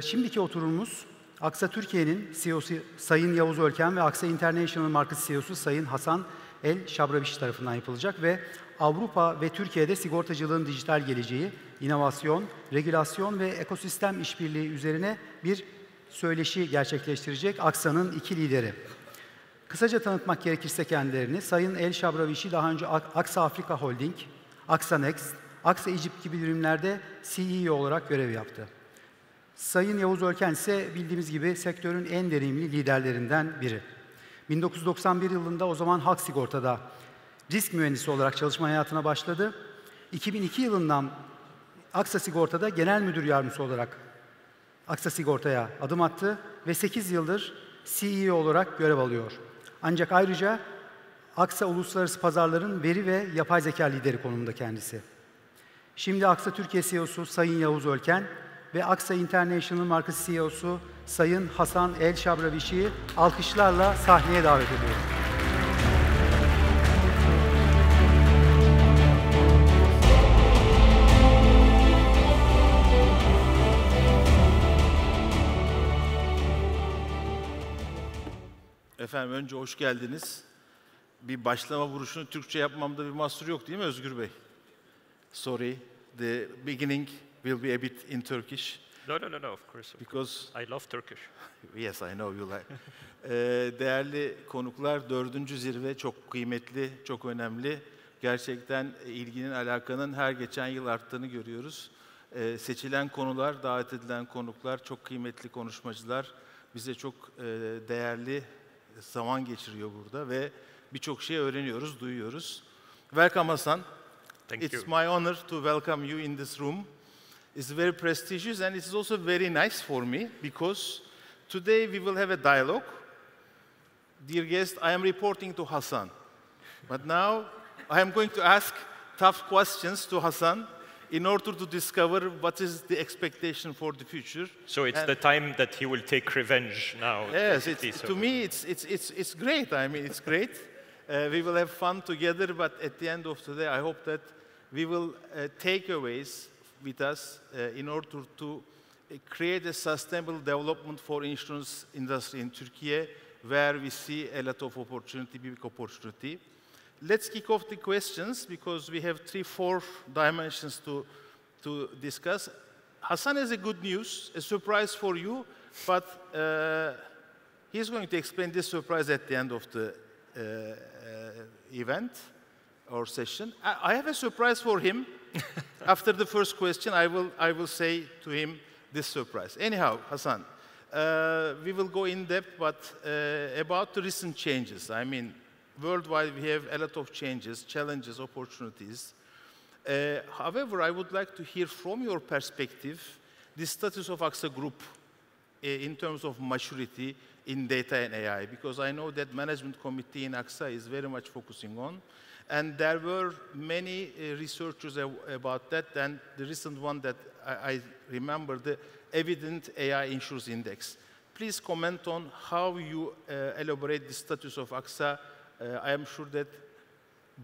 Şimdiki oturumumuz Aksa Türkiye'nin CEO'su Sayın Yavuz Ölken ve Aksa International markası CEO'su Sayın Hasan El Şabraviş tarafından yapılacak ve Avrupa ve Türkiye'de sigortacılığın dijital geleceği, inovasyon, regülasyon ve ekosistem işbirliği üzerine bir söyleşi gerçekleştirecek Aksa'nın iki lideri. Kısaca tanıtmak gerekirse kendilerini, Sayın El Şabraviş'i daha önce Aksa Afrika Holding, Aksa Next, Aksa Egypt gibi birimlerde CEO olarak görev yaptı. Sayın Yavuz Ölken ise bildiğimiz gibi sektörün en deneyimli liderlerinden biri. 1991 yılında o zaman Halk Sigorta'da risk mühendisi olarak çalışma hayatına başladı. 2002 yılından Aksa Sigorta'da genel müdür yardımcısı olarak Aksa Sigorta'ya adım attı ve 8 yıldır CEO olarak görev alıyor. Ancak ayrıca Aksa Uluslararası Pazarların veri ve yapay zeka lideri konumunda kendisi. Şimdi Aksa Türkiye CEO'su Sayın Yavuz Ölken ve Aksa International markası CEO'su Sayın Hasan El Şabraviş'i alkışlarla sahneye davet ediyorum. Efendim önce hoş geldiniz. Bir başlama vuruşunu Türkçe yapmamda bir mahsur yok değil mi Özgür Bey? Sorry, the beginning will be a bit in Turkish. No, of course. Because I love Turkish. Yes, I know you like. Değerli konuklar, 4. zirve çok kıymetli, çok önemli. Gerçekten ilginin, alakanın her geçen yıl arttığını görüyoruz. Seçilen konular, davet edilen konuklar, çok kıymetli konuşmacılar bize çok değerli zaman geçiriyor burada ve birçok şey öğreniyoruz, duyuyoruz. Welcome Hasan. It's my honor to welcome you in this room. It's very prestigious and it's also very nice for me because today we will have a dialogue. Dear guest, I am reporting to Hasan. But now I am going to ask tough questions to Hasan in order to discover what is the expectation for the future. So it's the time that he will take revenge now. Yes, to me it's great. I mean, it's great. We will have fun together, but at the end of today, I hope that we will takeaways with us in order to create a sustainable development for insurance industry in Turkey, where we see a lot of opportunity, big opportunity. Let's kick off the questions because we have 3-4 dimensions to discuss. Hasan has a good news, a surprise for you, but he's going to explain this surprise at the end of the event or session. I have a surprise for him. After the first question, I will say to him this surprise. Anyhow, Hasan, we will go in depth, but about the recent changes. I mean, worldwide we have a lot of changes, challenges, opportunities. However, I would like to hear from your perspective the status of AXA Group in terms of maturity in data and AI, because I know that management committee in AXA is very much focusing on. And there were many researchers about that, and the recent one that I remember, the Evident AI Insurance Index. Please comment on how you elaborate the status of AXA. I am sure that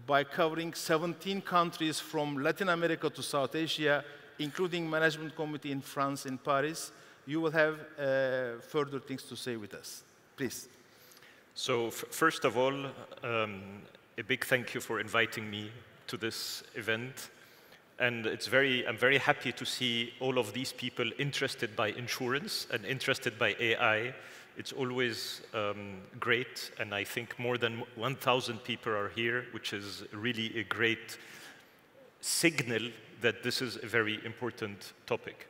by covering 17 countries from Latin America to South Asia, including management committee in France and Paris, you will have further things to say with us. Please. So first of all, a big thank you for inviting me to this event. And I'm very happy to see all of these people interested by insurance and interested by AI. It's always great, and I think more than 1,000 people are here, which is really a great signal that this is a very important topic.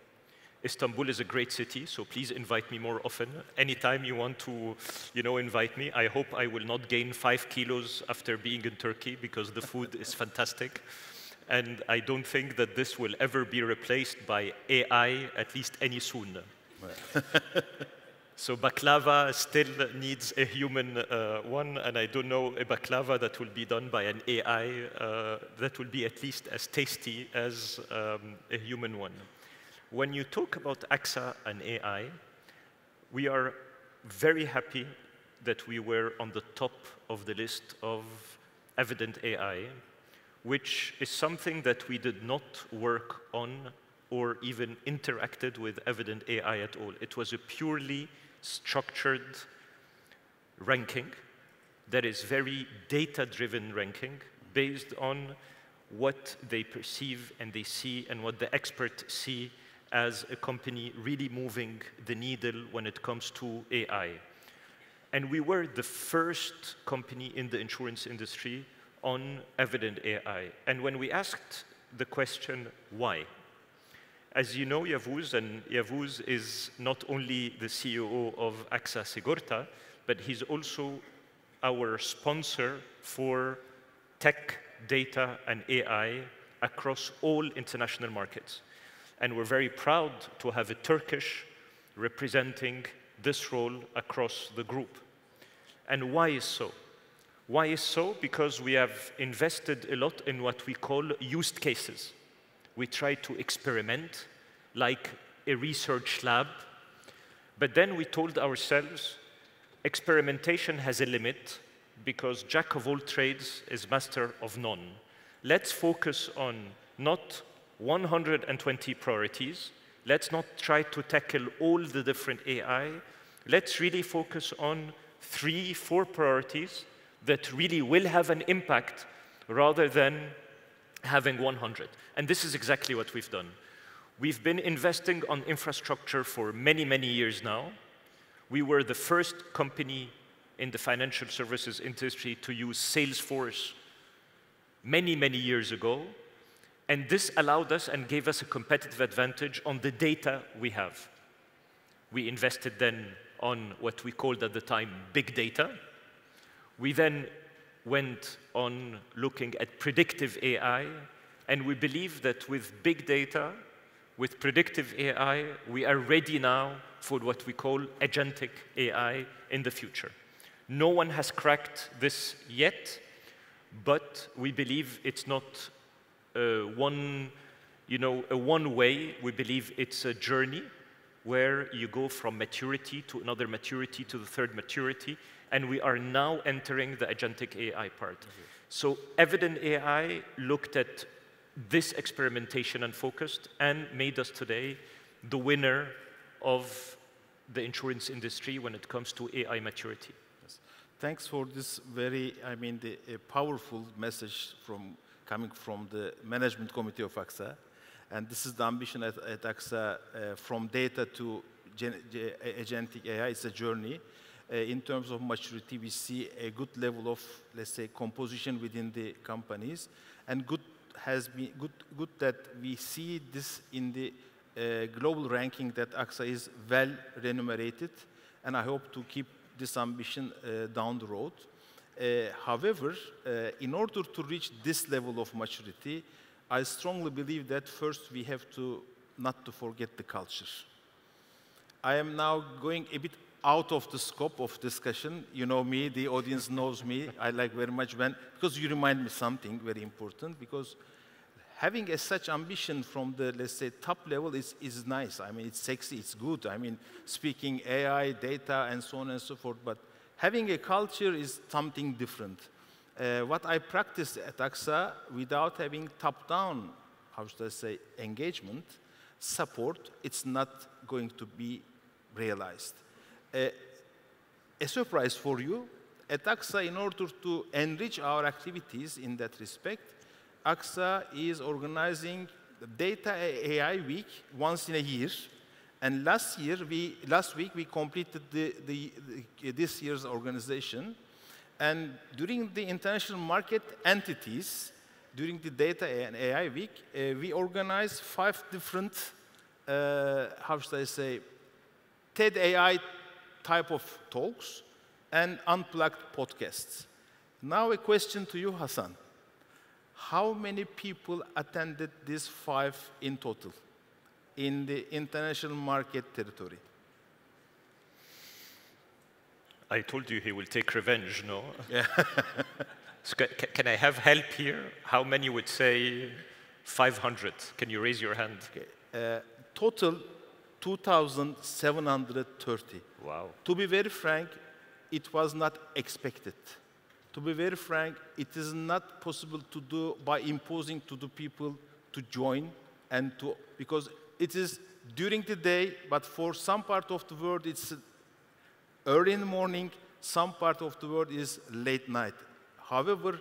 Istanbul is a great city, so please invite me more often. Anytime you want to, invite me. I hope I will not gain 5 kilos after being in Turkey, because the food is fantastic. And I don't think that this will ever be replaced by AI, at least any soon. So baklava still needs a human one, and I don't know a baklava that will be done by an AI that will be at least as tasty as a human one. When you talk about AXA and AI, we are very happy that we were on the top of the list of Evident AI, which is something that we did not work on or even interacted with Evident AI at all. It was a purely structured ranking that is very data-driven ranking based on what they perceive and they see and what the experts see as a company really moving the needle when it comes to AI. And we were the first company in the insurance industry on Evident AI. And when we asked the question, why? As you know, Yavuz, and Yavuz is not only the CEO of AXA Sigorta, but he's also our sponsor for tech, data, and AI across all international markets. And we're very proud to have a Turkish representing this role across the group. And why is so? Why is so? Because we have invested a lot in what we call use cases. We try to experiment like a research lab, but then we told ourselves experimentation has a limit because jack of all trades is master of none. Let's focus on not 120 priorities. Let's not try to tackle all the different AI. Let's really focus on 3, 4 priorities that really will have an impact rather than having 100. And this is exactly what we've done. We've been investing on infrastructure for many, many years now. We were the first company in the financial services industry to use Salesforce many, many years ago. And this allowed us and gave us a competitive advantage on the data we have. We invested then on what we called at the time big data. We then went on looking at predictive AI, and we believe that with big data, with predictive AI, we are ready now for what we call agentic AI in the future. No one has cracked this yet, but we believe it's not one way. We believe it's a journey where you go from maturity to another maturity to the third maturity, and we are now entering the agentic AI part. Mm-hmm. So Evident AI looked at this experimentation and focused and made us today the winner of the insurance industry when it comes to AI maturity. Yes. Thanks for this very, powerful message coming from the management committee of AXA. And this is the ambition at AXA, from data to agentic AI. It's a journey. In terms of maturity, we see a good level of, let's say, composition within the companies, and good that we see this in the global ranking that AXA is well remunerated, and I hope to keep this ambition down the road. However, in order to reach this level of maturity, I strongly believe that first we have to not to forget the culture. I am now going a bit out of the scope of discussion. You know me, the audience knows me. I like very much because you remind me something very important, because having such ambition from the, let's say, top level is nice. I mean, it's sexy, it's good. I mean, speaking AI, data, and so on and so forth, but having a culture is something different. What I practice at AXA, without having top-down, how should I say, engagement, support, it's not going to be realized. A surprise for you, at AXA, in order to enrich our activities in that respect, AXA is organizing the Data AI Week once in a year. And last week, we completed this year's organization. And during the international market entities, during the Data and AI Week, we organized 5 different, how should I say, TED AI type of talks and unplugged podcasts. Now a question to you, Hassan. How many people attended these 5 in total in the international market territory? I told you he will take revenge, no? Yeah. So can I have help here? How many would say 500? Can you raise your hand? Okay. Total 2,730. Wow. To be very frank, it was not expected. To be very frank, it is not possible to do by imposing to the people to join, and because it is during the day, but for some part of the world, it's early in the morning, some part of the world is late night. However,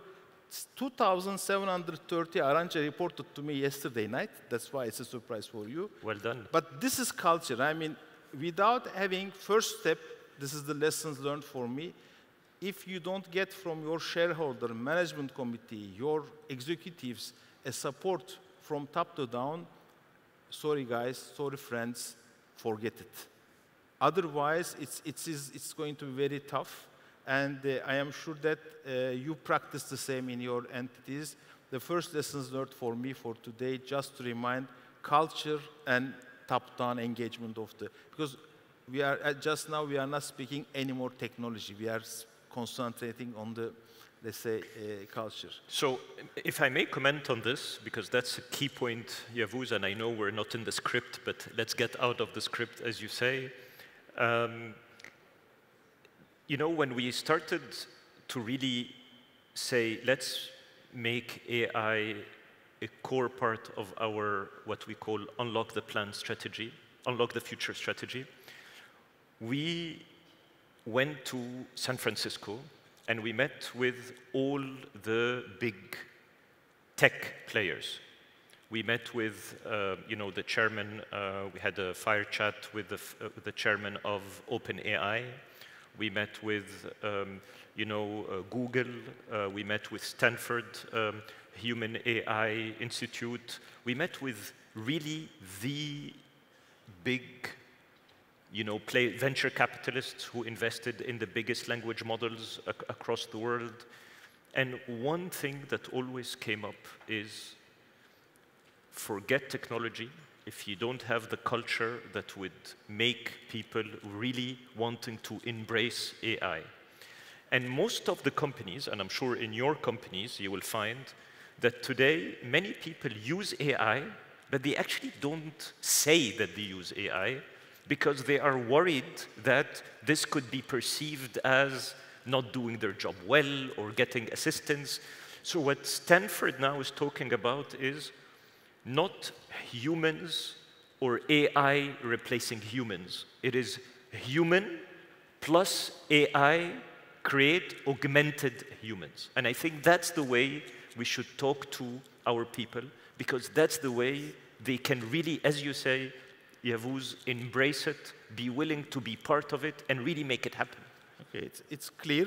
2,730 Arancha reported to me yesterday night. That's why it's a surprise for you. Well done. But this is culture. I mean, without having first step, this is the lessons learned for me. If you don't get from your shareholder, management committee, your executives, a support from top to down, sorry guys, sorry friends, forget it. Otherwise, it's going to be very tough. And I am sure that you practice the same in your entities. The first lessons learned for me for today, just to remind culture and top-down engagement of the, because we are, just now we are not speaking any more technology. We are concentrating on the, let's say, culture. So if I may comment on this, because that's a key point, Yavuz, and I know we're not in the script, but let's get out of the script, as you say. You know, when we started to really say, let's make AI a core part of our, what we call unlock the plan strategy, unlock the future strategy, we went to San Francisco and we met with all the big tech players. We met with, you know, the chairman. We had a fire chat with the chairman of OpenAI. We met with, you know, Google. We met with Stanford Human AI Institute. We met with really the big, you know, venture capitalists who invested in the biggest language models across the world. And one thing that always came up is, forget technology if you don't have the culture that would make people really wanting to embrace AI. And most of the companies, and I'm sure in your companies you will find that today many people use AI, but they actually don't say that they use AI because they are worried that this could be perceived as not doing their job well or getting assistance. So what Stanford now is talking about is not humans or AI replacing humans. It is human plus AI create augmented humans. And I think that's the way we should talk to our people, because that's the way they can really, as you say, Yavuz, embrace it, be willing to be part of it, and really make it happen. Okay, it's clear,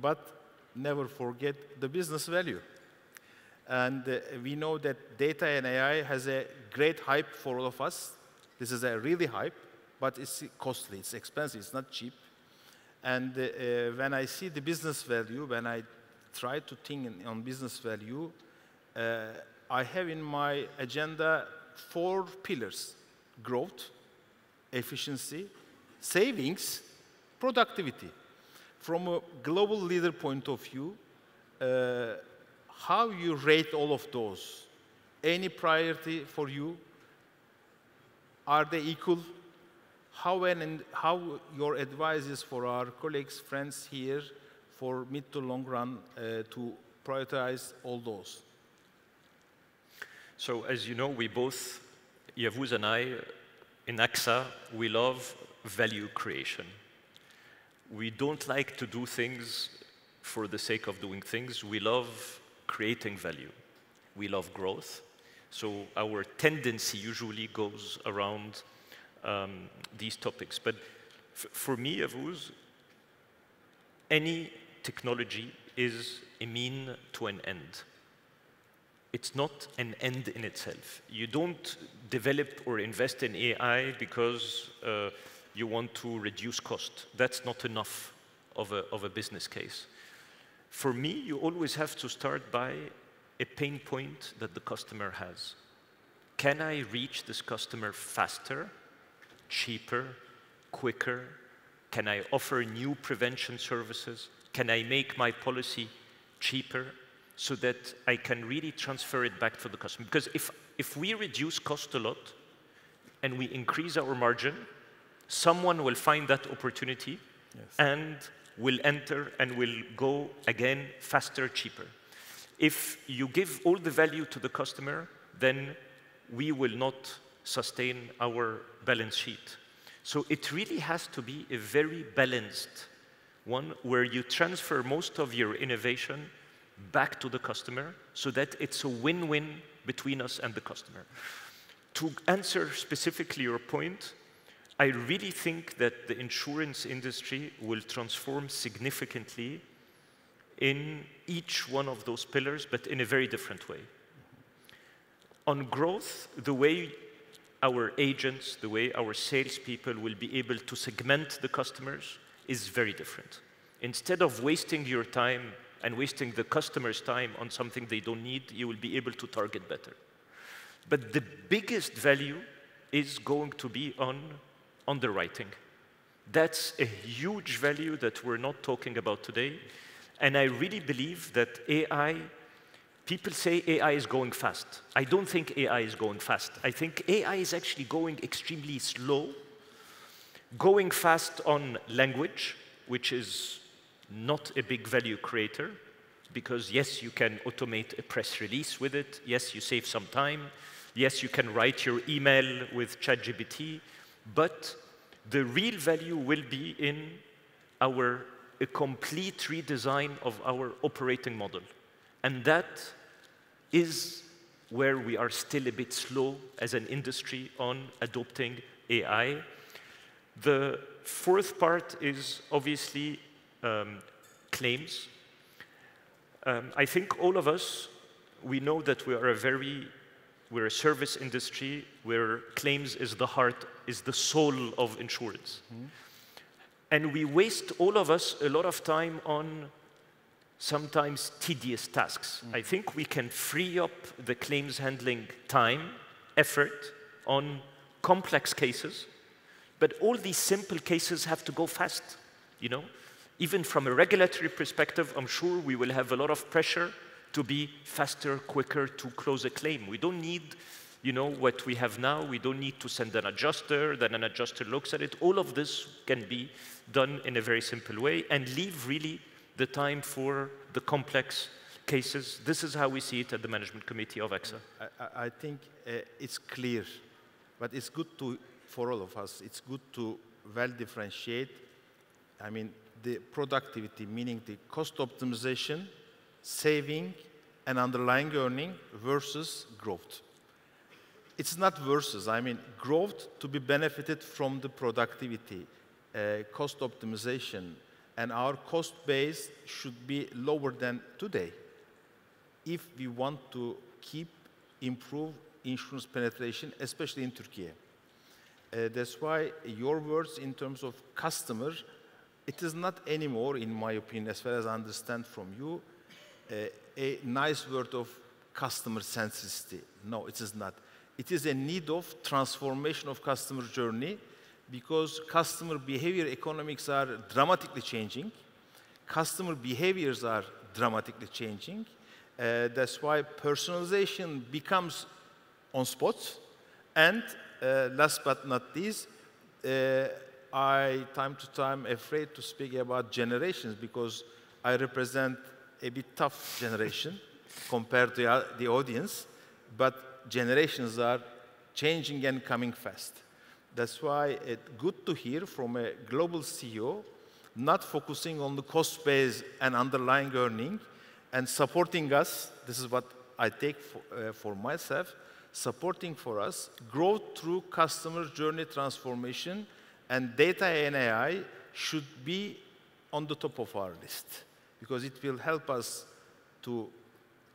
but never forget the business value. And we know that data and AI has a great hype for all of us. This is a really hype, but it's costly, it's expensive, it's not cheap. And when I see the business value, when I try to think on business value, I have in my agenda 4 pillars: growth, efficiency, savings, productivity. From a global leader point of view, how you rate all of those? Any priority for you? Are they equal? How your advice is for our colleagues, friends here, for mid to long run to prioritize all those? So as you know, we both, Yavuz and I, in AXA, we love value creation. We don't like to do things for the sake of doing things. We love creating value. We love growth. So our tendency usually goes around these topics. But for me, Yavuz, any technology is a mean to an end. It's not an end in itself. You don't develop or invest in AI because you want to reduce cost. That's not enough of a business case. For me, you always have to start by a pain point that the customer has. Can I reach this customer faster, cheaper, quicker? Can I offer new prevention services? Can I make my policy cheaper so that I can really transfer it back to the customer? Because if we reduce cost a lot and we increase our margin, someone will find that opportunity and will enter and will go again faster, cheaper. If you give all the value to the customer, then we will not sustain our balance sheet. So it really has to be a very balanced one where you transfer most of your innovation back to the customer so that it's a win-win between us and the customer. To answer specifically your point, I really think that the insurance industry will transform significantly in each one of those pillars, but in a very different way. On growth, the way our agents, the way our salespeople will be able to segment the customers is very different. Instead of wasting your time and wasting the customer's time on something they don't need, you will be able to target better. But the biggest value is going to be on underwriting. That's a huge value that we're not talking about today. And I really believe that AI, people say AI is going fast. I don't think AI is going fast. I think AI is actually going extremely slow, going fast on language, which is not a big value creator, because yes, you can automate a press release with it. Yes, you save some time. Yes, you can write your email with ChatGPT, but the real value will be in a complete redesign of our operating model. And that is where we are still a bit slow as an industry on adopting AI. The fourth part is obviously claims. I think all of us, we know that we're a service industry where claims is the heart, is the soul of insurance. Mm-hmm. And we waste, all of us, a lot of time on sometimes tedious tasks. Mm-hmm. I think we can free up the claims handling time, effort on complex cases, but all these simple cases have to go fast, you know? Even from a regulatory perspective, I'm sure we will have a lot of pressure to be faster, quicker, to close a claim. We don't need, you know, what we have now. We don't need to send an adjuster, then an adjuster looks at it. All of this can be done in a very simple way and leave really the time for the complex cases. This is how we see it at the management committee of AXA. I think it's clear, but it's good for all of us, it's good to well differentiate. I mean, the productivity, meaning the cost optimization, saving, and underlying earning versus growth. It's not versus. I mean, growth to be benefited from the productivity, cost optimization, and our cost base should be lower than today if we want to improve insurance penetration, especially in Turkey. That's why your words in terms of customer, it is not anymore, in my opinion, as far as I understand from you, a nice word of customer centricity. No, it is not. It is a need of transformation of customer journey because customer behavior economics are dramatically changing. Customer behaviors are dramatically changing. That's why personalization becomes on spot. And last but not least, time to time, afraid to speak about generations because I represent a bit tough generation compared to the audience, but generations are changing and coming fast. That's why it's good to hear from a global CEO not focusing on the cost base and underlying earning and supporting us. This is what I take for myself, supporting for us growth through customer journey transformation, and data and AI should be on the top of our list because it will help us to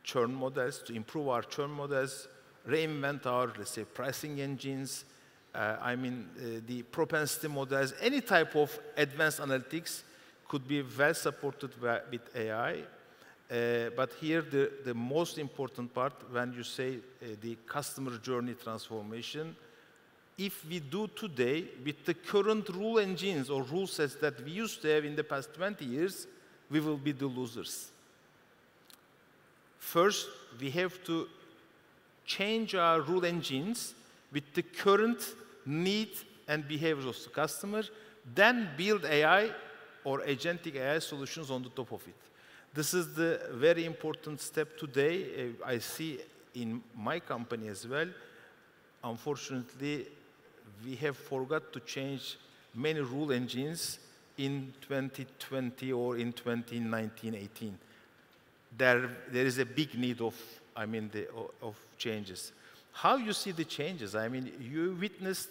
churn models, to improve our churn models, reinvent our, let's say, pricing engines, the propensity models, any type of advanced analytics could be well supported with AI. But here, the most important part, when you say the customer journey transformation, if we do today with the current rule engines or rule sets that we used to have in the past 20 years, we will be the losers. First, we have to change our rule engines with the current need and behaviors of the customer, then build AI or agentic AI solutions on the top of it. This is the very important step today. I see in my company as well, unfortunately, we have forgot to change many rule engines in 2020 or in 2019-18. There is a big need of, of changes. How you see the changes? I mean, you witnessed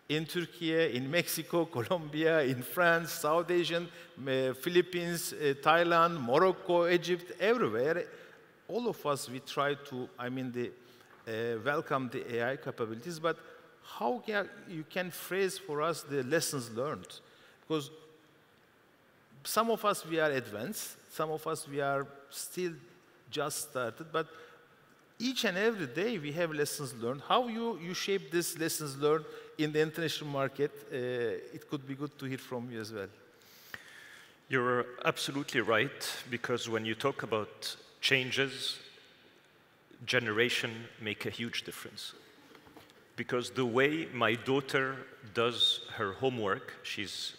in Turkey, in Mexico, Colombia, in France, South Asian, Philippines, Thailand, Morocco, Egypt, everywhere. All of us, we try to, welcome the AI capabilities, but how you can phrase for us the lessons learned? Because some of us, we are advanced, some of us, we are still just started, but each and every day we have lessons learned. How you shape these lessons learned in the international market? It could be good to hear from you as well. You're absolutely right, because when you talk about changes, generation make a huge difference. Because the way my daughter does her homework, she's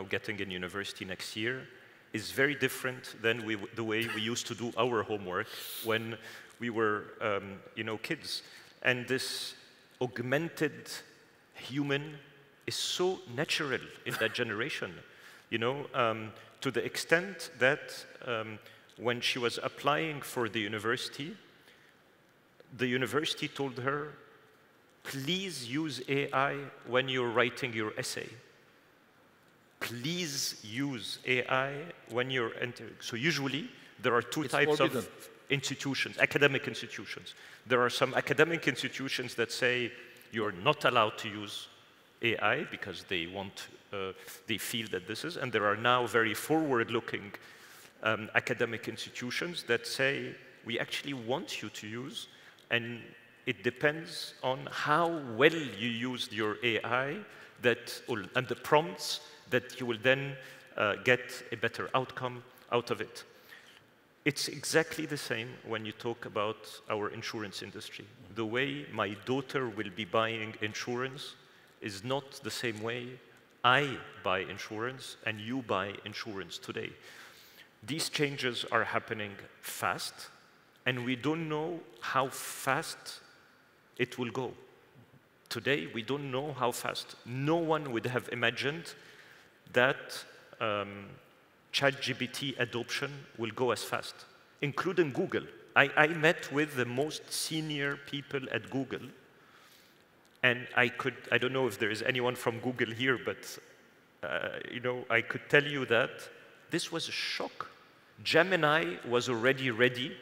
getting in university next year, is very different than the way we used to do our homework when we were kids. And this augmented human is so natural in that generation, to the extent that when she was applying for the university told her, please use AI when you're writing your essay. Please use AI when you're entering. So usually, there are two types of institutions, academic institutions. There are some academic institutions that say you're not allowed to use AI because they feel that this is, and there are now very forward-looking academic institutions that say, we actually want you to use, and it depends on how well you used your AI and the prompts that you will then get a better outcome out of it. It's exactly the same when you talk about our insurance industry. The way my daughter will be buying insurance is not the same way I buy insurance and you buy insurance today. These changes are happening fast, and we don't know how fast it will go. Today, we don't know how fast. No one would have imagined that ChatGPT adoption will go as fast, including Google. I met with the most senior people at Google, and I don't know if there is anyone from Google here, but I could tell you that this was a shock. Gemini was already ready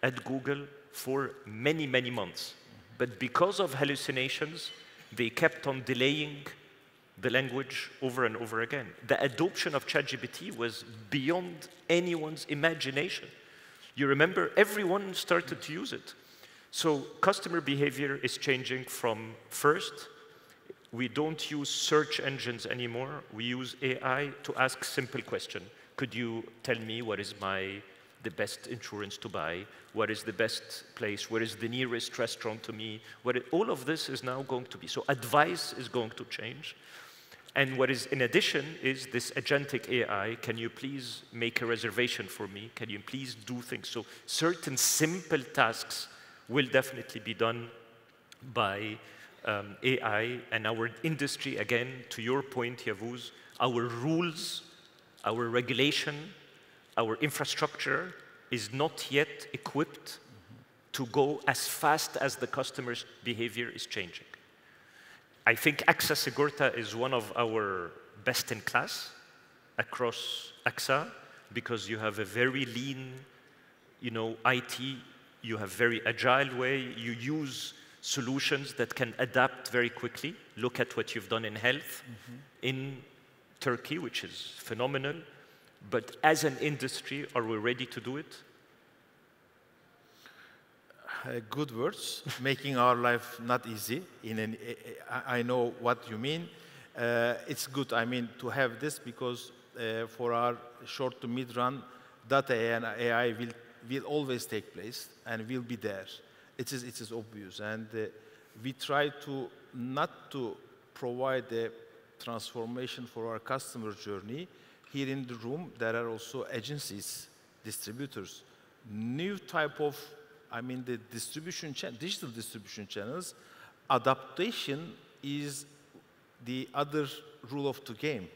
at Google for many, many months. But because of hallucinations, they kept on delaying the language over and over again. The adoption of ChatGPT was beyond anyone's imagination. You remember, everyone started to use it. So customer behavior is changing from first, we don't use search engines anymore. We use AI to ask simple questions. Could you tell me what is the best insurance to buy? What is the best place? Where is the nearest restaurant to me? All of this is now going to be. So advice is going to change. And what is in addition is this agentic AI. Can you please make a reservation for me? Can you please do things? So certain simple tasks will definitely be done by AI. And our industry, again, to your point, Yavuz, our rules, our regulation, our infrastructure is not yet equipped to go as fast as the customer's behavior is changing. I think AXA Sigorta is one of our best in class across AXA because you have a very lean, IT, you have very agile way, you use solutions that can adapt very quickly. Look at what you've done in health in Turkey, which is phenomenal. But as an industry, are we ready to do it? Good words, making our life not easy. I know what you mean. It's good, to have this because for our short to mid-run, data and AI will always take place and will be there. It is obvious. And we try to not to provide a transformation for our customer journey. Here in the room, there are also agencies, distributors, new type of, the digital distribution channels adaptation is the other rule of the game.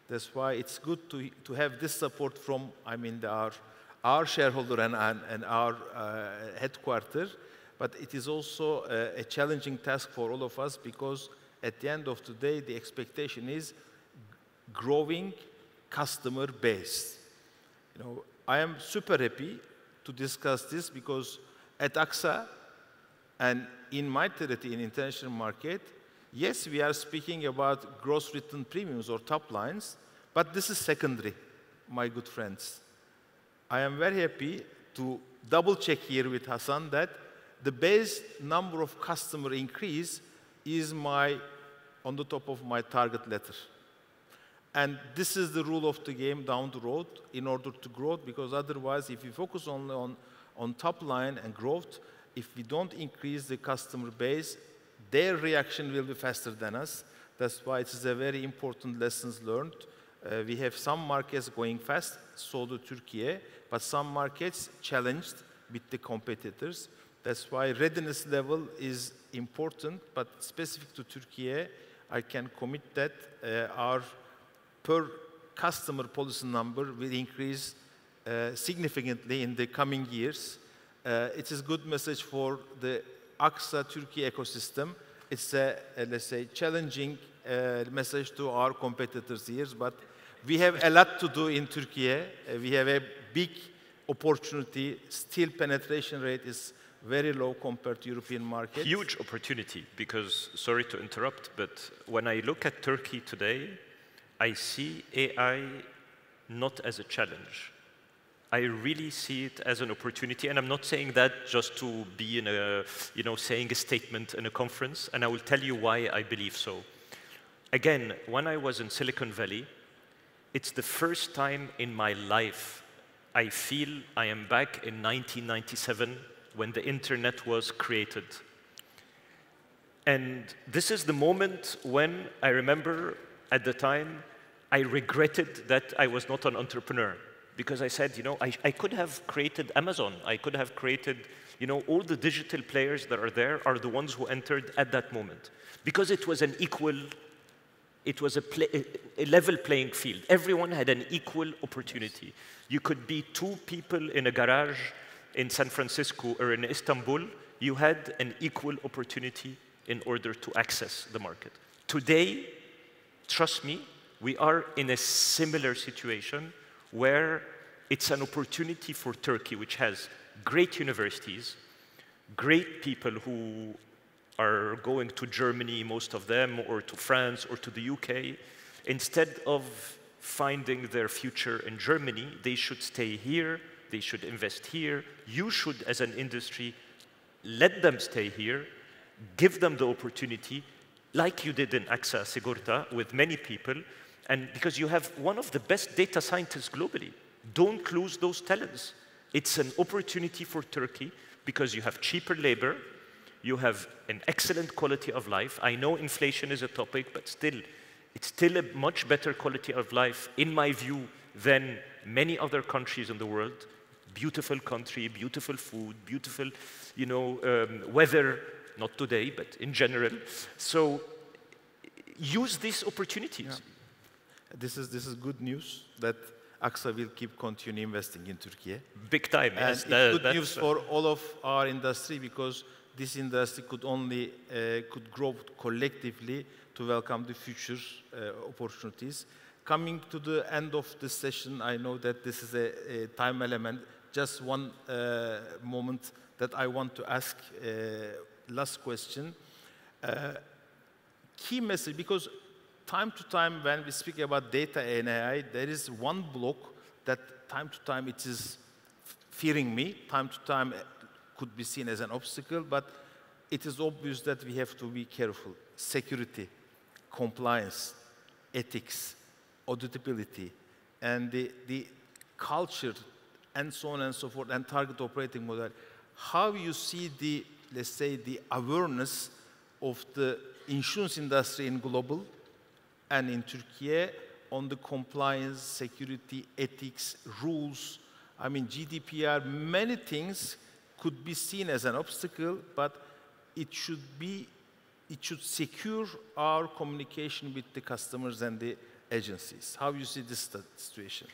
That's why it's good to have this support from, I mean, our shareholder and our headquarters. But it is also a challenging task for all of us, because at the end of the day, the expectation is growing customer base. You know, I am super happy to discuss this, because at AXA and in my territory in international market, yes, we are speaking about gross written premiums or top lines, but this is secondary, my good friends. I am very happy to double check here with Hasan that the base number of customer increase is on the top of my target letter. And this is the rule of the game down the road in order to grow, because otherwise, if we focus only on top line and growth, if we don't increase the customer base, their reaction will be faster than us. That's why it is a very important lessons learned. We have some markets going fast, so do Turkey, but some markets challenged with the competitors. That's why readiness level is important, but specific to Turkey, I can commit that our per customer policy number will increase significantly in the coming years. It is a good message for the AXA Turkey ecosystem. It's a, let's say, challenging message to our competitors here, but we have a lot to do in Turkey. We have a big opportunity. Still, penetration rate is very low compared to European markets. Huge opportunity, because, sorry to interrupt, but when I look at Turkey today, I see AI not as a challenge. I really see it as an opportunity, and I'm not saying that just to be in a, saying a statement in a conference, and I will tell you why I believe so. Again, when I was in Silicon Valley, it's the first time in my life I feel I am back in 1997 when the internet was created. And this is the moment when I remember at the time I regretted that I was not an entrepreneur. Because I said, I could have created Amazon. I could have created, all the digital players that are there are the ones who entered at that moment. Because it was an equal, it was a level playing field. Everyone had an equal opportunity. You could be two people in a garage in San Francisco or in Istanbul. You had an equal opportunity in order to access the market. Today, trust me, we are in a similar situation where it's an opportunity for Turkey, which has great universities, great people who are going to Germany, most of them, or to France, or to the UK. Instead of finding their future in Germany, they should stay here, they should invest here. You should, as an industry, let them stay here, give them the opportunity, like you did in AXA Sigorta, with many people, and because you have one of the best data scientists globally. Don't lose those talents. It's an opportunity for Turkey because you have cheaper labor, you have an excellent quality of life. I know inflation is a topic, but still, it's still a much better quality of life, in my view, than many other countries in the world. Beautiful country, beautiful food, beautiful, weather, not today, but in general. So use these opportunities. Yeah. This is good news that AXA will keep continue investing in Turkey. Big time. And yes, it's good news for all of our industry, because this industry could only could grow collectively to welcome the future opportunities. Coming to the end of this session, I know that this is a time element. Just one moment that I want to ask. Last question. Key message, because time to time when we speak about data and AI, there is one block that time to time it is fearing me. Time to time could be seen as an obstacle, but it is obvious that we have to be careful. Security, compliance, ethics, auditability, and the culture, and so on and so forth, and target operating model. How you see the, let's say, the awareness of the insurance industry in global and in Turkey on the compliance, security, ethics, rules. I mean, GDPR, many things could be seen as an obstacle, but it should be it should secure our communication with the customers and the agencies. How you see this situation?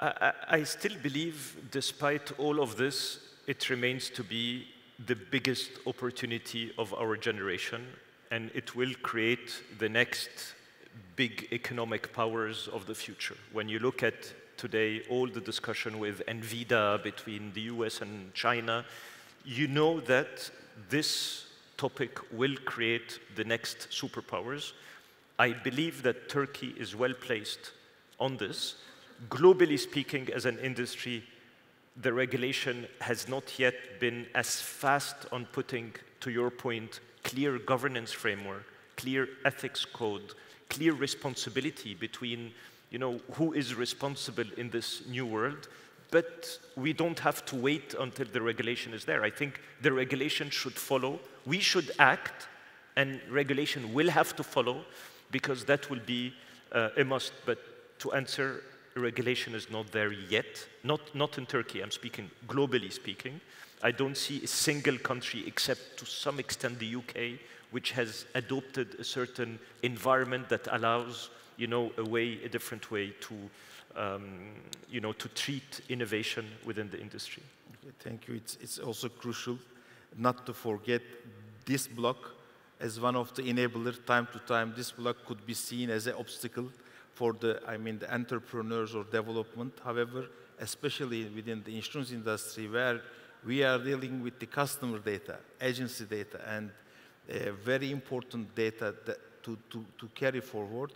I still believe, despite all of this, it remains to be the biggest opportunity of our generation, and it will create the next big economic powers of the future. When you look at today all the discussion with NVIDIA between the US and China, you know that this topic will create the next superpowers. I believe that Turkey is well placed on this. Globally speaking, as an industry, the regulation has not yet been as fast on putting, to your point, clear governance framework, clear ethics code, clear responsibility between, who is responsible in this new world. But we don't have to wait until the regulation is there. I think the regulation should follow. We should act, and regulation will have to follow, because that will be a must. But to answer, regulation is not there yet. Not in Turkey, I'm speaking globally speaking. I don't see a single country, except to some extent the UK, which has adopted a certain environment that allows, a different way to, to treat innovation within the industry. Okay, thank you. It's also crucial not to forget this block as one of the enablers. Time to time, this block could be seen as an obstacle for the entrepreneurs or development. However, especially within the insurance industry, where we are dealing with the customer data, agency data, and very important data that to carry forward,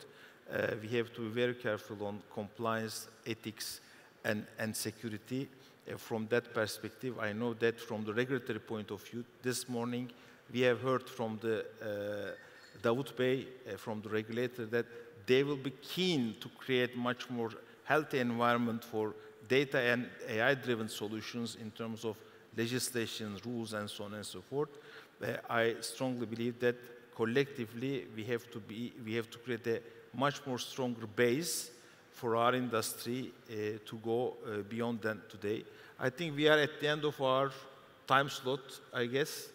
we have to be very careful on compliance, ethics, and security. From that perspective, I know that from the regulatory point of view, this morning we have heard from the Davut Bey, from the regulator, that they will be keen to create much more healthy environment for data and AI-driven solutions in terms of legislation, rules, and so on and so forth. I strongly believe that collectively we have to create a much more stronger base for our industry to go beyond than today. I think we are at the end of our time slot, I guess.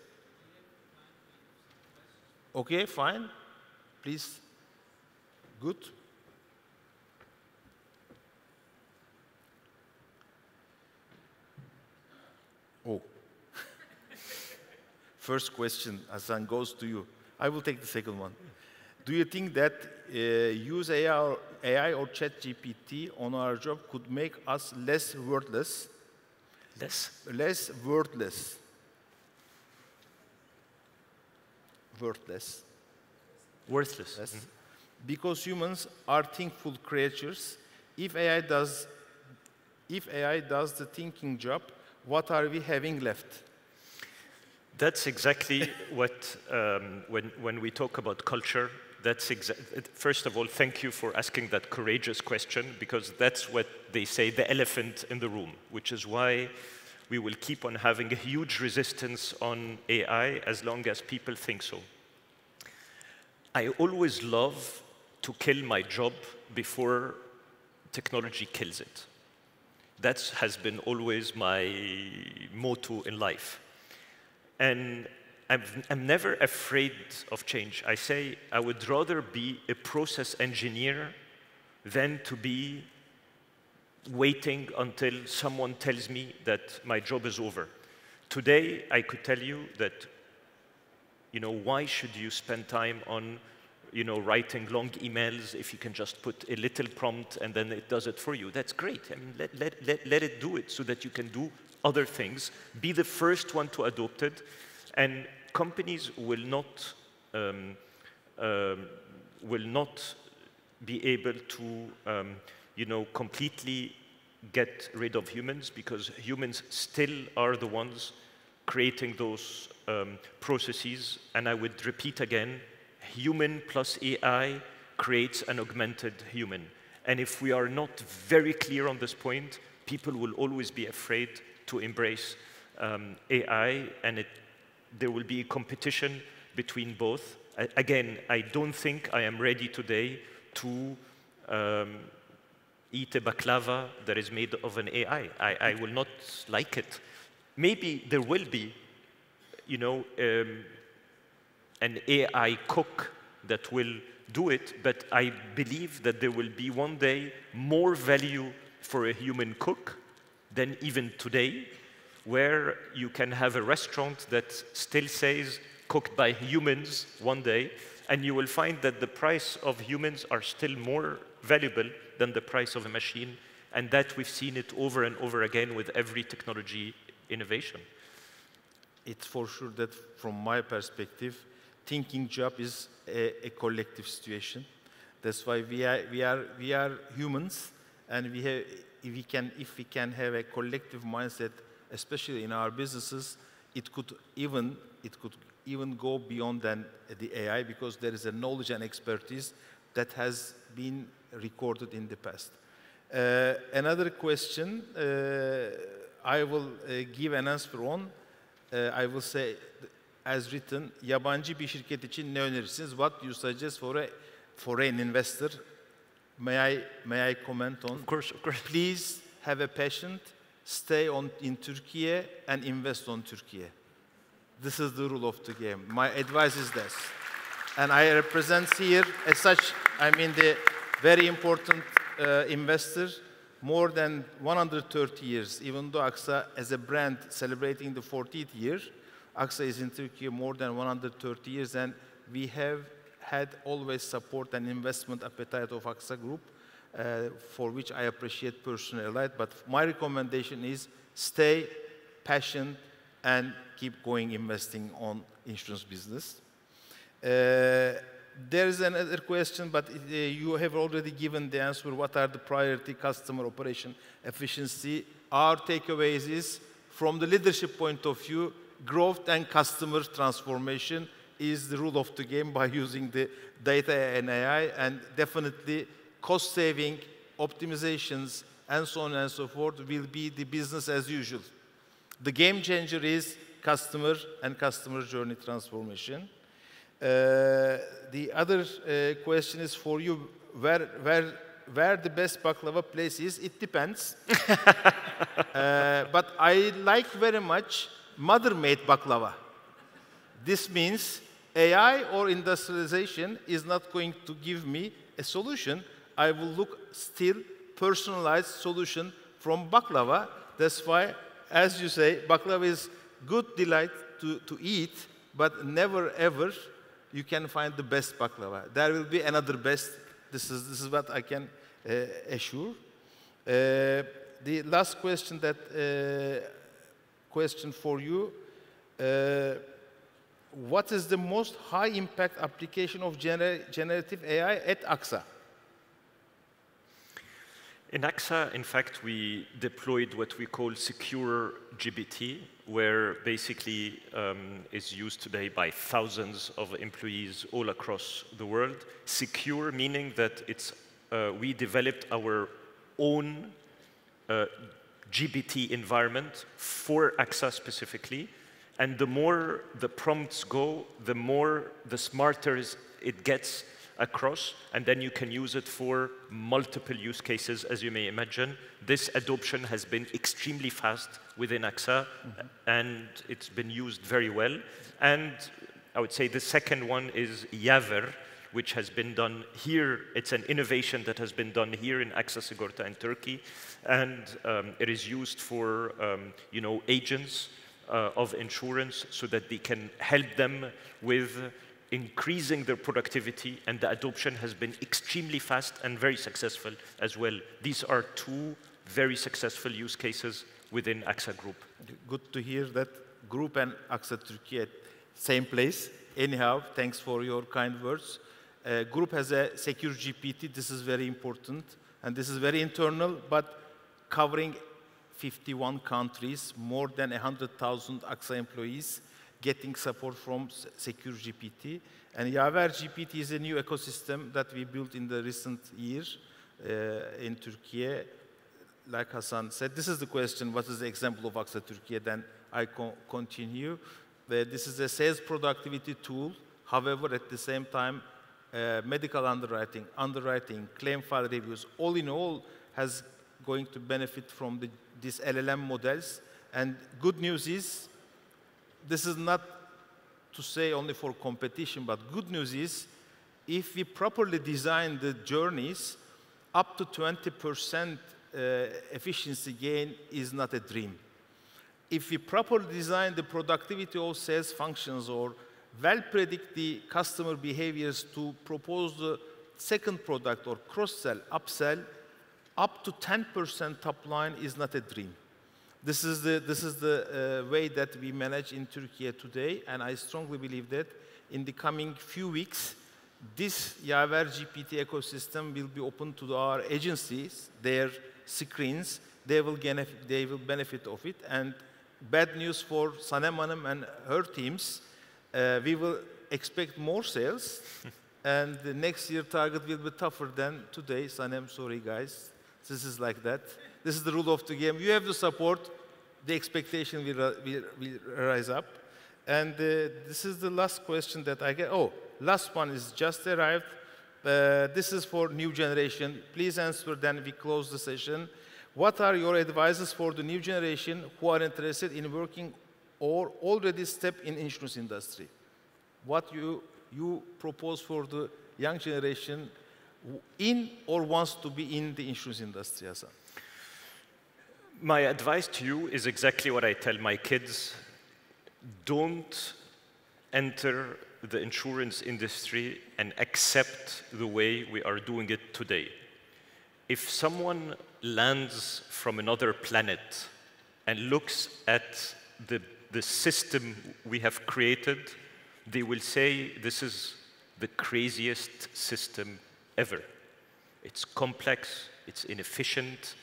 Okay, fine. Please. Good. Oh. First question, Hasan, goes to you. I will take the second one. Do you think that use AI or ChatGPT on our job could make us less wordless? Less wordless. Wordless. Worthless. Yes. Mm-hmm. Because humans are thinkful creatures. If AI does the thinking job, what are we having left? That's exactly what, when we talk about culture, first of all, thank you for asking that courageous question, because that's what they say, the elephant in the room, which is why we will keep on having a huge resistance on AI as long as people think so. I always love to kill my job before technology kills it. That has been always my motto in life. And I'm never afraid of change. I say I would rather be a process engineer than to be waiting until someone tells me that my job is over. Today, I could tell you that, why should you spend time on, writing long emails if you can just put a little prompt and then it does it for you? That's great. I mean, let it do it so that you can do other things. Be the first one to adopt it. And companies will not be able to, completely get rid of humans, because humans still are the ones creating those processes. And I would repeat again, human plus AI creates an augmented human. And if we are not very clear on this point, people will always be afraid to embrace AI, and there will be a competition between both. Again, I don't think I am ready today to eat a baklava that is made of an AI. I will not like it. Maybe there will be, an AI cook that will do it, but I believe that there will be one day more value for a human cook than even today, where you can have a restaurant that still says cooked by humans one day, and you will find that the price of humans are still more valuable than the price of a machine, and that we've seen it over and over again with every technology innovation. It's for sure that from my perspective, thinking job is a collective situation. That's why we are humans, and if we can have a collective mindset, especially in our businesses, it could even go beyond than the AI, because there is a knowledge and expertise that has been recorded in the past. Another question I will give an answer on. I will say, as written, yabancı bir şirket için ne önerirsiniz? What do you suggest for a foreign investor? May I comment on? Of course. Please have a patient, stay in Turkey and invest on Turkey. This is the rule of the game. My advice is this. And I represent here, as such, I mean the very important investor, more than 130 years, even though AXA as a brand celebrating the 40th year, AXA is in Turkey more than 130 years, and we have had always support and investment appetite of AXA Group, for which I appreciate personally a lot. But my recommendation is stay patient and keep going investing on insurance business. There is another question, but you have already given the answer. What are the priority customer operation efficiency? Our takeaways is, from the leadership point of view, growth and customer transformation is the rule of the game by using the data and AI, and definitely cost saving, optimizations, and so on and so forth will be the business as usual. The game changer is customer and customer journey transformation. The other question is for you, where the best baklava place is? It depends. But I like very much mother-made baklava. This means AI or industrialization is not going to give me a solution. I will look still personalized solution from baklava. That's why, as you say, baklava is good delight to eat, but never ever you can find the best baklava. There will be another best. This is what I can assure. The last question question for you. What is the most high impact application of generative AI at AXA? In AXA, in fact, we deployed what we call secure GBT, where basically is used today by thousands of employees all across the world. Secure meaning that we developed our own GBT environment for AXA specifically. And the more the prompts go, the smarter it gets across, and then you can use it for multiple use cases, as you may imagine. This adoption has been extremely fast within AXA, and it's been used very well. And I would say the second one is Yaver, which has been done here. It's an innovation that has been done here in AXA Sigorta in Turkey, and it is used for agents of insurance so that they can help them with increasing their productivity, and the adoption has been extremely fast and very successful as well. These are two very successful use cases within AXA Group. Good to hear that Group and AXA Turkey at same place. Anyhow, thanks for your kind words. Group has a secure GPT. This is very important, and this is very internal, but covering 51 countries, more than 100,000 AXA employees, getting support from Secure GPT. And Yaver GPT is a new ecosystem that we built in the recent years in Turkey. Like Hasan said, this is the question, what is the example of AXA Turkey? Then I continue. This is a sales productivity tool. However, at the same time, medical underwriting, claim file reviews, all in all, has going to benefit from these LLM models. And good news is, this is not to say only for competition, but good news is, if we properly design the journeys, up to 20% efficiency gain is not a dream. If we properly design the productivity of sales functions or well predict the customer behaviors to propose the second product or cross-sell, upsell, up to 10% top line is not a dream. This is the way that we manage in Turkey today, and I strongly believe that in the coming few weeks, this Yaver GPT ecosystem will be open to our agencies, their screens. They will benefit of it. And bad news for Sanem Hanım and her teams, we will expect more sales, and the next year target will be tougher than today. Sanem, sorry guys, this is like that. This is the rule of the game. You have the support, the expectation will rise up. And this is the last question that I get. Oh, last one is just arrived. This is for new generation. Please answer, then we close the session. What are your advices for the new generation who are interested in working or already step in insurance industry? What you propose for the young generation in or wants to be in the insurance industry, Hasan? My advice to you is exactly what I tell my kids. Don't enter the insurance industry and accept the way we are doing it today. If someone lands from another planet and looks at the system we have created, they will say this is the craziest system ever. It's complex, it's inefficient,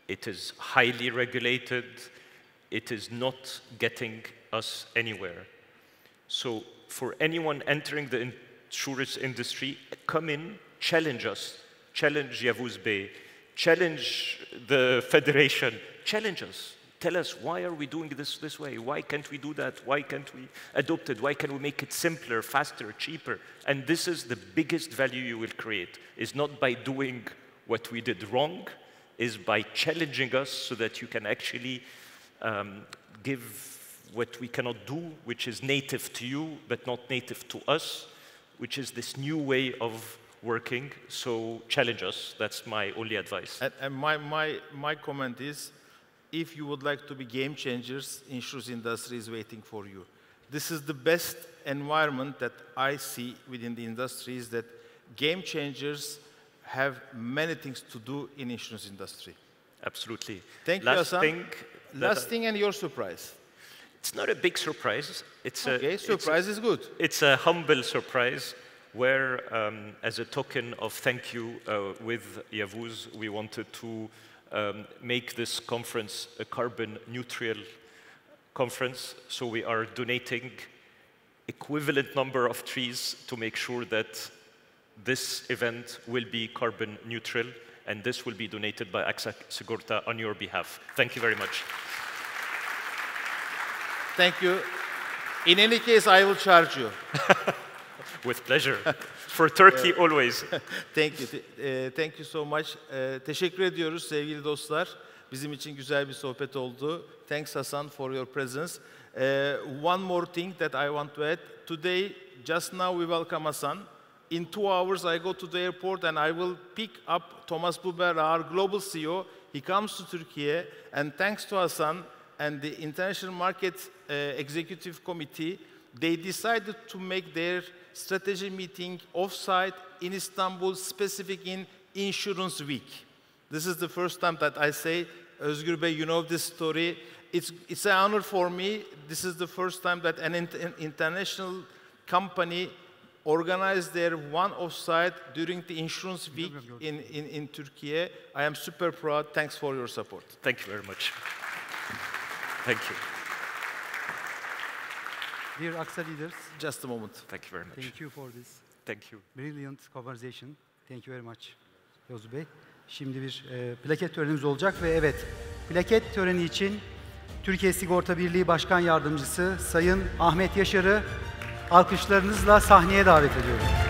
it is highly regulated, it is not getting us anywhere. So for anyone entering the insurance industry, come in, challenge us, challenge Yavuz Bey, challenge the federation, challenge us. Tell us, why are we doing this way? Why can't we do that? Why can't we adopt it? Why can't we make it simpler, faster, cheaper? And this is the biggest value you will create, is not by doing what we did wrong, is by challenging us so that you can actually give what we cannot do, which is native to you, but not native to us, which is this new way of working. So challenge us. That's my only advice. And my comment is, if you would like to be game changers, insurance industry is waiting for you. This is the best environment that I see within the industry, is that game changers have many things to do in insurance industry. Absolutely. Thank you, Hasan. Last thing, and your surprise. It's not a big surprise. Surprise is good. It's a humble surprise where, as a token of thank you with Yavuz, we wanted to make this conference a carbon neutral conference. So we are donating equivalent number of trees to make sure that this event will be carbon neutral, and this will be donated by AXA Sigorta on your behalf. Thank you very much. Thank you. In any case, I will charge you. With pleasure. For Turkey, always. Thank you. Thank you so much. Teşekkür ediyoruz sevgili dostlar. Bizim için güzel bir sohbet oldu. Thanks, Hasan, for your presence. One more thing that I want to add. Today, just now, we welcome Hasan. In 2 hours, I go to the airport and I will pick up Thomas Buber, our global CEO. He comes to Turkey, and thanks to Hasan and the International Market Executive Committee, they decided to make their strategy meeting off-site in Istanbul, specific in Insurance Week. This is the first time that I say, Özgür Bey, you know this story. It's an honor for me. This is the first time that an international company organized their one off-site during the Insurance Week in Turkey. I am super proud. Thanks for your support. Thank you very much. Thank you. Dear AXA leaders, just a moment. Thank you very much. Thank you for this. Thank you. Brilliant conversation. Thank you very much, Yavuz Bey. Şimdi bir plaket törenimiz olacak ve evet, plaket töreni için Türkiye Sigorta Birliği Başkan Yardımcısı Sayın Ahmet Yaşar'ı alkışlarınızla sahneye davet ediyorum.